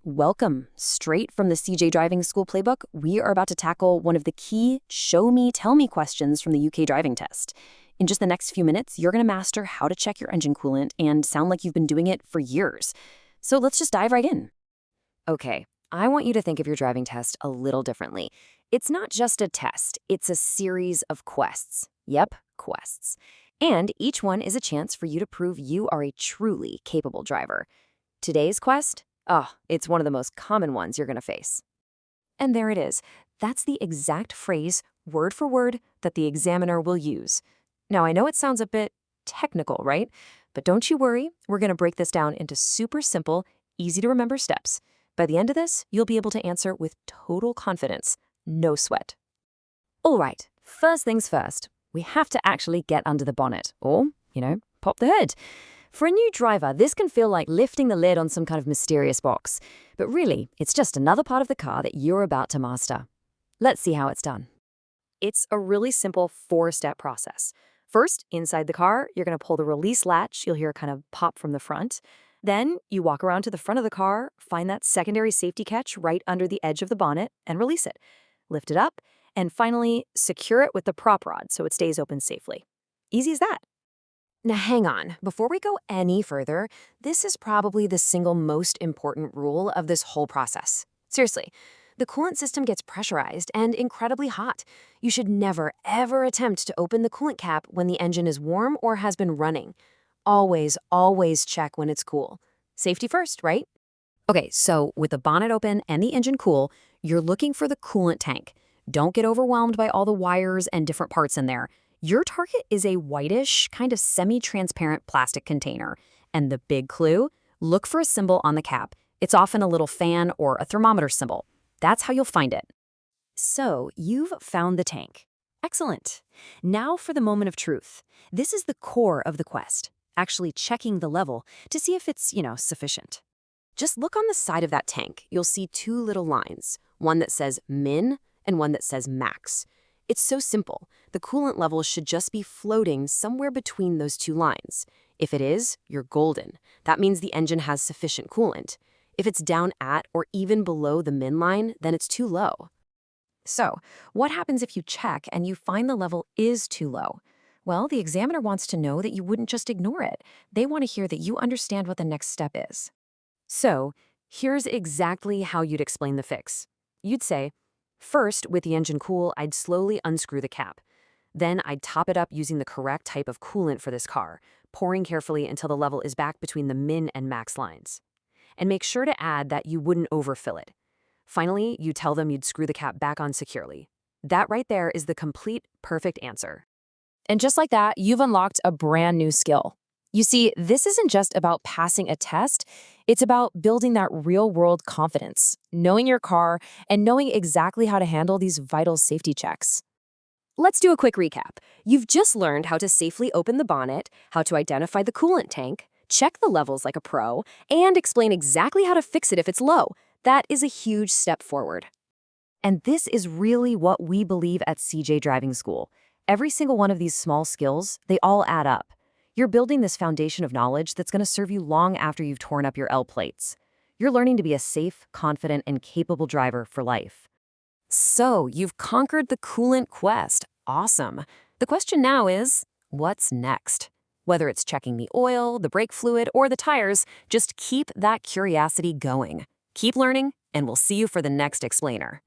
Welcome. Straight from the CJ Driving School playbook, we are about to tackle one of the key show me, tell me questions from the UK driving test. In just the next few minutes, you're going to master how to check your engine coolant and sound like you've been doing it for years. So let's just dive right in. Okay, I want you to think of your driving test a little differently. It's not just a test, it's a series of quests. Yep, quests. And each one is a chance for you to prove you are a truly capable driver. Today's quest? Oh, it's one of the most common ones you're going to face. And there it is. That's the exact phrase, word for word, that the examiner will use. Now, I know it sounds a bit technical, right? But don't you worry, we're going to break this down into super simple, easy to remember steps. By the end of this, you'll be able to answer with total confidence, no sweat. All right, first things first, we have to actually get under the bonnet, or, pop the hood. For a new driver, this can feel like lifting the lid on some kind of mysterious box. But really, it's just another part of the car that you're about to master. Let's see how it's done. It's a really simple 4-step process. First, inside the car, you're going to pull the release latch. You'll hear a kind of pop from the front. Then, you walk around to the front of the car, find that secondary safety catch right under the edge of the bonnet, and release it. Lift it up, and finally, secure it with the prop rod so it stays open safely. Easy as that. Now hang on, before we go any further, this is probably the single most important rule of this whole process. Seriously, the coolant system gets pressurized and incredibly hot. You should never, ever attempt to open the coolant cap when the engine is warm or has been running. Always, always check when it's cool. Safety first, right? Okay, so with the bonnet open and the engine cool, you're looking for the coolant tank. Don't get overwhelmed by all the wires and different parts in there. Your target is a whitish, kind of semi-transparent plastic container. And the big clue? Look for a symbol on the cap. It's often a little fan or a thermometer symbol. That's how you'll find it. So, you've found the tank. Excellent. Now for the moment of truth. This is the core of the quest, actually checking the level to see if it's, sufficient. Just look on the side of that tank. You'll see 2 little lines, one that says min and one that says max. It's so simple. The coolant level should just be floating somewhere between those 2 lines. If it is, you're golden. That means the engine has sufficient coolant. If it's down at or even below the min line, then it's too low. So, what happens if you check and you find the level is too low? Well, the examiner wants to know that you wouldn't just ignore it. They want to hear that you understand what the next step is. So, here's exactly how you'd explain the fix. You'd say, first, with the engine cool, I'd slowly unscrew the cap. Then I'd top it up using the correct type of coolant for this car, pouring carefully until the level is back between the min and max lines. And make sure to add that you wouldn't overfill it. Finally, you tell them you'd screw the cap back on securely. That right there is the complete, perfect answer. And just like that, you've unlocked a brand new skill. You see, this isn't just about passing a test, it's about building that real-world confidence, knowing your car, and knowing exactly how to handle these vital safety checks. Let's do a quick recap. You've just learned how to safely open the bonnet, how to identify the coolant tank, check the levels like a pro, and explain exactly how to fix it if it's low. That is a huge step forward. And this is really what we believe at CJ Driving School. Every single one of these small skills, they all add up. You're building this foundation of knowledge that's going to serve you long after you've torn up your L plates. You're learning to be a safe, confident, and capable driver for life. So, you've conquered the coolant quest. Awesome. The question now is, what's next? Whether it's checking the oil, the brake fluid, or the tires, just keep that curiosity going. Keep learning, and we'll see you for the next explainer.